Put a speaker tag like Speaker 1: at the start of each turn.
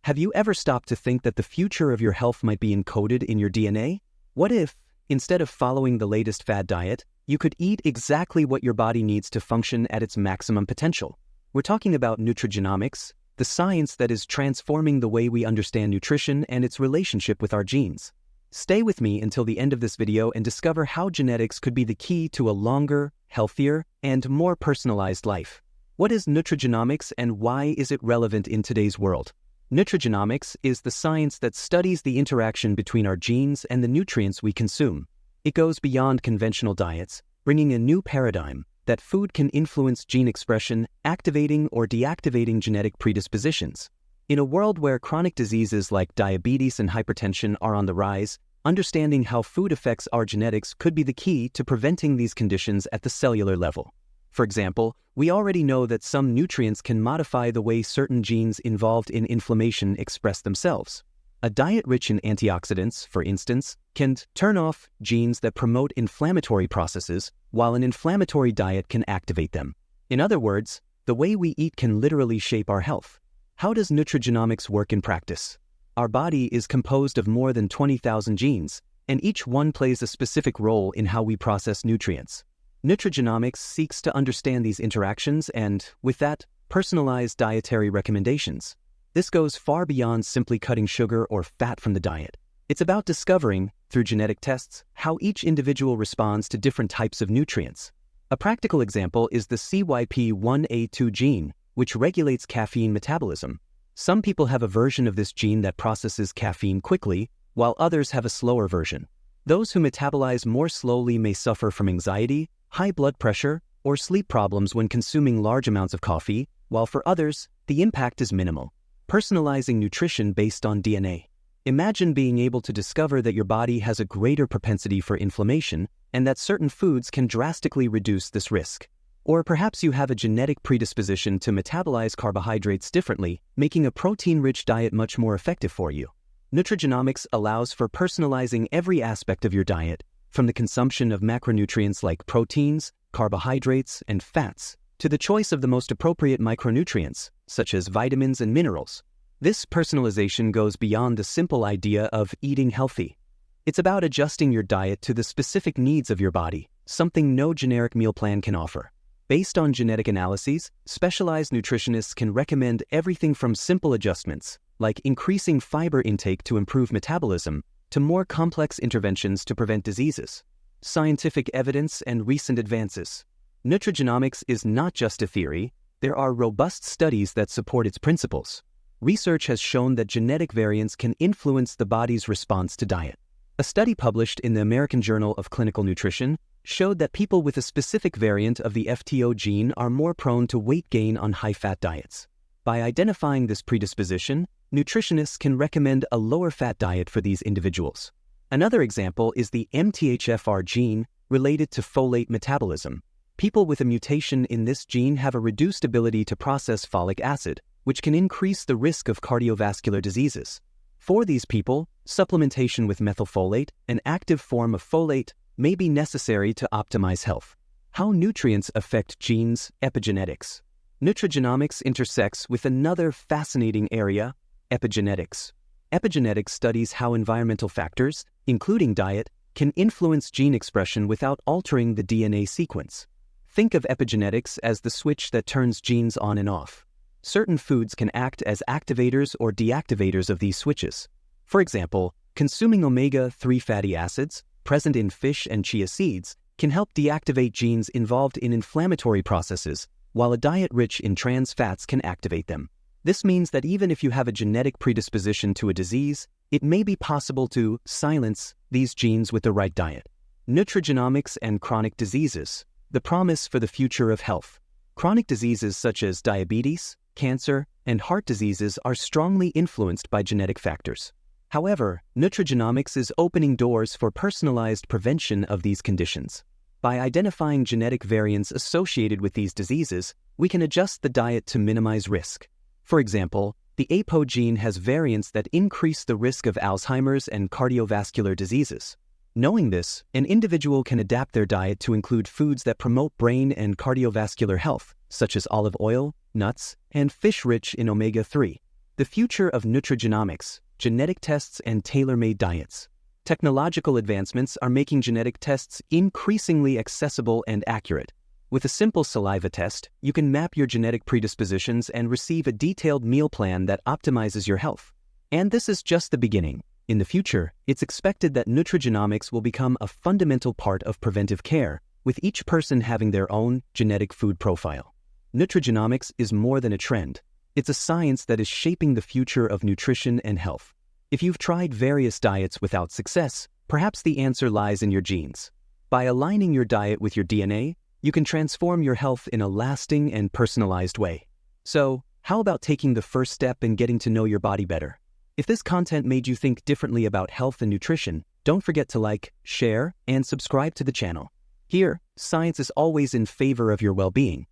Speaker 1: Have you ever stopped to think that the future of your health might be encoded in your DNA? What if, instead of following the latest fad diet, you could eat exactly what your body needs to function at its maximum potential? We're talking about nutrigenomics, the science that is transforming the way we understand nutrition and its relationship with our genes. Stay with me until the end of this video and discover how genetics could be the key to a longer, healthier, and more personalized life. What is nutrigenomics and why is it relevant in today's world? Nutrigenomics is the science that studies the interaction between our genes and the nutrients we consume. It goes beyond conventional diets, bringing a new paradigm that food can influence gene expression, activating or deactivating genetic predispositions. In a world where chronic diseases like diabetes and hypertension are on the rise, understanding how food affects our genetics could be the key to preventing these conditions at the cellular level. For example, we already know that some nutrients can modify the way certain genes involved in inflammation express themselves. A diet rich in antioxidants, for instance, can turn off genes that promote inflammatory processes, while an inflammatory diet can activate them. In other words, the way we eat can literally shape our health. How does nutrigenomics work in practice? Our body is composed of more than 20,000 genes, and each one plays a specific role in how we process nutrients. Nutrigenomics seeks to understand these interactions and, with that, personalize dietary recommendations. This goes far beyond simply cutting sugar or fat from the diet. It's about discovering, through genetic tests, how each individual responds to different types of nutrients. A practical example is the CYP1A2 gene, which regulates caffeine metabolism. Some people have a version of this gene that processes caffeine quickly, while others have a slower version. Those who metabolize more slowly may suffer from anxiety, high blood pressure, or sleep problems when consuming large amounts of coffee, while for others, the impact is minimal. Personalizing nutrition based on DNA. Imagine being able to discover that your body has a greater propensity for inflammation and that certain foods can drastically reduce this risk. Or perhaps you have a genetic predisposition to metabolize carbohydrates differently, making a protein-rich diet much more effective for you. Nutrigenomics allows for personalizing every aspect of your diet, from the consumption of macronutrients like proteins, carbohydrates, and fats, to the choice of the most appropriate micronutrients, such as vitamins and minerals. This personalization goes beyond the simple idea of eating healthy. It's about adjusting your diet to the specific needs of your body, something no generic meal plan can offer. Based on genetic analyses, specialized nutritionists can recommend everything from simple adjustments, like increasing fiber intake to improve metabolism, to more complex interventions to prevent diseases. Scientific evidence and recent advances. Nutrigenomics is not just a theory, there are robust studies that support its principles. Research has shown that genetic variants can influence the body's response to diet. A study published in the American Journal of Clinical Nutrition showed that people with a specific variant of the FTO gene are more prone to weight gain on high-fat diets. By identifying this predisposition, nutritionists can recommend a lower-fat diet for these individuals. Another example is the MTHFR gene related to folate metabolism. People with a mutation in this gene have a reduced ability to process folic acid, which can increase the risk of cardiovascular diseases. For these people, supplementation with methylfolate, an active form of folate, may be necessary to optimize health. How nutrients affect genes, epigenetics. Nutrigenomics intersects with another fascinating area, epigenetics. Epigenetics studies how environmental factors, including diet, can influence gene expression without altering the DNA sequence. Think of epigenetics as the switch that turns genes on and off. Certain foods can act as activators or deactivators of these switches. For example, consuming omega-3 fatty acids, present in fish and chia seeds, can help deactivate genes involved in inflammatory processes, while a diet rich in trans fats can activate them. This means that even if you have a genetic predisposition to a disease, it may be possible to silence these genes with the right diet. Nutrigenomics and chronic diseases. The promise for the future of health. Chronic diseases such as diabetes, cancer, and heart diseases are strongly influenced by genetic factors. However, nutrigenomics is opening doors for personalized prevention of these conditions. By identifying genetic variants associated with these diseases, we can adjust the diet to minimize risk. For example, the APO gene has variants that increase the risk of Alzheimer's and cardiovascular diseases. Knowing this, an individual can adapt their diet to include foods that promote brain and cardiovascular health, such as olive oil, nuts, and fish rich in omega-3. The future of nutrigenomics, genetic tests and tailor-made diets. Technological advancements are making genetic tests increasingly accessible and accurate. With a simple saliva test, you can map your genetic predispositions and receive a detailed meal plan that optimizes your health. And this is just the beginning. In the future, it's expected that nutrigenomics will become a fundamental part of preventive care, with each person having their own genetic food profile. Nutrigenomics is more than a trend. It's a science that is shaping the future of nutrition and health. If you've tried various diets without success, perhaps the answer lies in your genes. By aligning your diet with your DNA, you can transform your health in a lasting and personalized way. So, how about taking the first step and getting to know your body better? If this content made you think differently about health and nutrition, don't forget to like, share, and subscribe to the channel. Here, science is always in favor of your well-being.